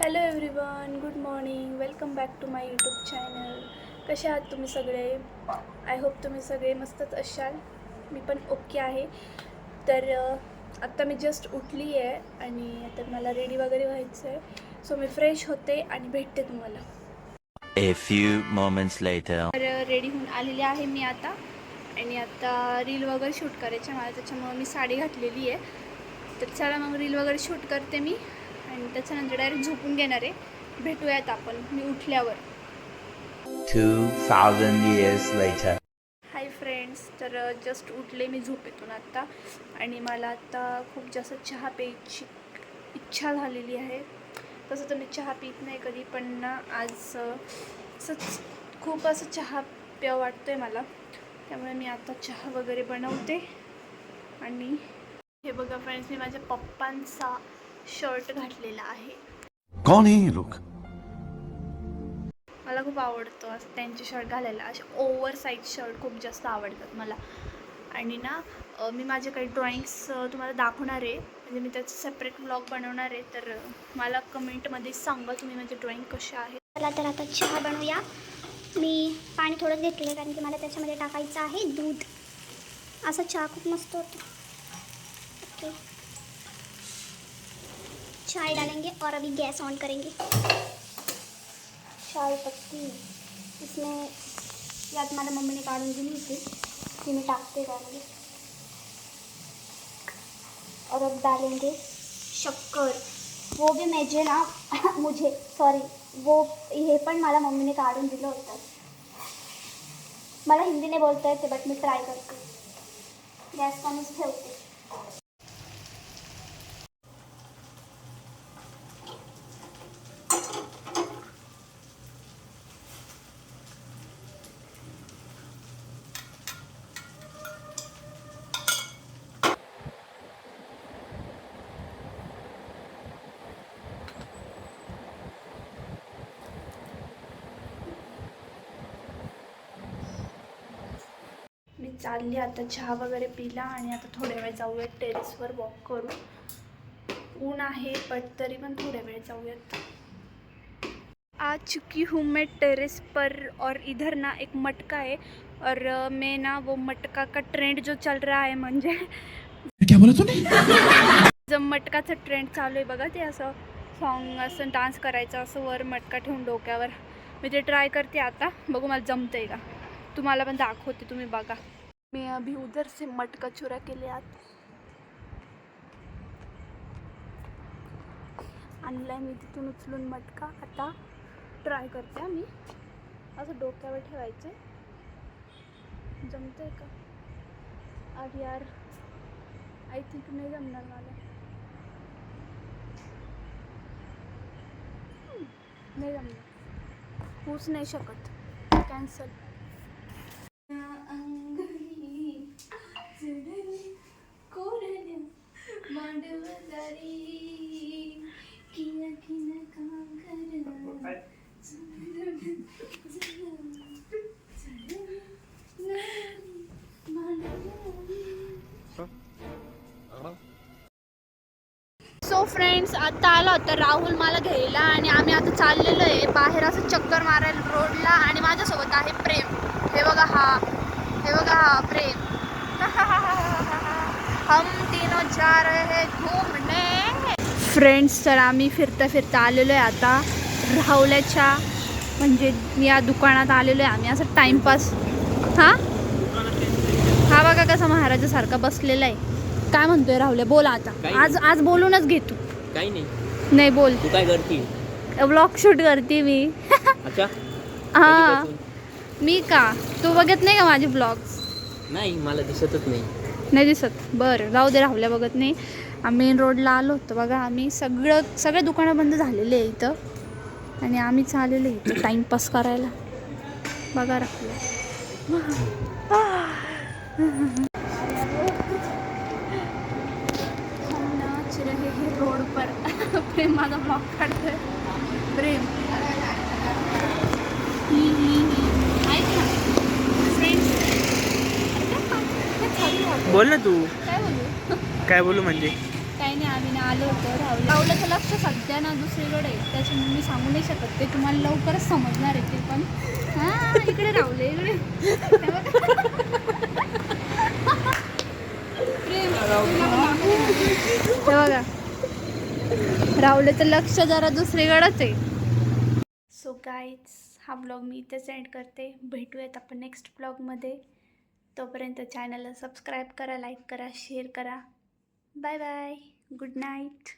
Hello everyone, good morning. Welcome back to my YouTube channel. कसे आहात तुम्ही सगळे? आय होप तुम्ही सगळे मस्तच असाल. मी पण ओके आहे. तर आत्ता मी जस्ट उठली आहे आणि आता मला रेडी वगैरे व्हायचं आहे. सो मी फ्रेश होते आणि भेटते तुम्हाला. A few moments later. तर रेडी होऊन आलेली आहे मी आता आणि आता रील वगैरे शूट करायचे मला, त्याच्यामुळे मी साडी घातलेली आहे. तर चला मग रील वगैरे शूट करते मी आणि त्याच्यानंतर डायरेक्ट झोपून घेणार आहे. भेटूयात आपण मी उठल्यावर. 2000 years later. हाय फ्रेंड्स, तर जस्ट उठले मी झोपेतून आत्ता आणि मला आत्ता खूप जास्त चहा प्यायची इच्छा झालेली आहे. तसं तर मी चहा पित नाही कधी, पण ना आज असंच खूप असं चहा प्यावं वाटतं आहे मला, त्यामुळे मी आता चहा वगैरे बनवते. आणि हे बघा फ्रेंड्स, मी माझ्या पप्पांचा शर्ट घातलेला आहे. कौन है ये लोग? मला खूप आवडतं असं त्यांचे शर्ट घालायला. असे ओव्हर साईज शर्ट खूप जास्त आवडतात मला. आणि ना मी माझे काही ड्रॉइंग्स तुम्हाला दाखवणार आहे, म्हणजे मी त्याचं सेपरेट ब्लॉग बनवणार आहे. तर मला कमेंटमध्ये सांगा तुम्ही माझे ड्रॉइंग कसे आहे. चला तर आता चहा बनवूया. मी पाणी थोडंच घेतलं आहे कारण की मला त्याच्यामध्ये टाकायचं आहे दूध. असा चहा खूप मस्त होतो. ओके, चाय डालेंगे और अभी गैस ऑन करेंगे. चाय पत्ती इसमें यात माझ्या मम्मीने काढून दिली होती, ती मी टाकते त्यामध्ये. और अब डालेंगे शक्कर. वो भी मुझे ना मुझे सॉरी वो हे पण मला मम्मीने काढून दिलं होतं. मला हिंदीने बोलता येते बट मी ट्राय करते. गॅस कमीच ठेवते. मी चालली आता, चहा वगैरे पिला आणि आता थोड्या वेळ जाऊयात टेरेसवर वॉक करू. ऊन आहे बट तरी पण थोड्या वेळ जाऊयात. आ चुकी हूँ मैं टेरेस पर और इधर ना एक मटका है और मैं ना वो मटका का ट्रेंड जो चल रहा है, म्हणजे क्या बोला तूने? जो मटकाचा ट्रेंड चालू आहे बघा, ते असं सॉन्ग असं डान्स करायचं असं वर मटका ठेवून डोक्यावर. मी ते ट्राय करते आता, बघू मला जमतं आहे का. तुम्हाला पण दाखवते, तुम्ही बघा. मैं अभी उधर से मटका चुरा के ले आती. आणलाय मी तिथून उचलून मटका. आता ट्राय करते मी. असं डोक्यावर ठेवायचं. जमतंय का? अरे यार, आय थिंक नाही जमणार मला. नाही जमणार, होऊच नाही शकत. कॅन्सल. सो फ्रेंड्स, आता आला होता राहुल मला घ्यायला आणि आम्ही आता चाललेलो आहे बाहेर असं चक्कर मारायला रोडला. आणि माझ्यासोबत आहे प्रेम. हे बघा हा प्रेम. हम तीनों जा रहे हैं घूमने. फ्रेंड्स, तर आम्ही फिरता फिरता आलेलो आहे आता राहुल्याच्या, म्हणजे या दुकानात आलेलो आहे आम्ही असं टाइमपास. हा बघा कसा महाराजासारखा बसलेला आहे. काय म्हणतोय राहुल्या? बोला आता. आज बोलूनच घे तू. काही नाही. नाही बोल. तू काय करती? व्लॉग शूट करते मी. अच्छा. हा, मी का? तू बघत नाही का माझे व्लॉग्स? नाही, मला दिसतच नाही. नाही दिसत? बरं, जाऊ दे. राहुल्या बघत नाही. आम्ही मेन रोडला आलो होतो बघा. आम्ही सगळे दुकानं बंद झालेले आहे इथं आणि आम्ही चाललेलो इथं टाईमपास करायला. बघा राहुल्या. नाच रहे हैं रोड पर. प्रेम माझा ब्लॉग काढतोय. प्रेम ऐक ना फ्रेंड्स. बोल ना तू. काय बोलू? काय बोलू म्हणजे? काही नाही, आम्ही ना आलो होतो राहुल्याचं लक्ष सध्या ना दुसरीकडे आहे, त्याच्यामुळे मी सांगू नाही शकत. ते तुम्हाला लवकरच समजणार आहे ते पण. हां, इकडे राहुले इकडे. हे बघा, राहुल्याचं लक्ष जरा दुसरीकडेच आहे. सो गाईज, हा ब्लॉग मी इथेच एंड करते. भेटूयात आपण नेक्स्ट ब्लॉगमध्ये. तोपर्यंत चॅनलला सबस्क्राईब करा, लाईक करा, शेअर करा. Bye bye, good night.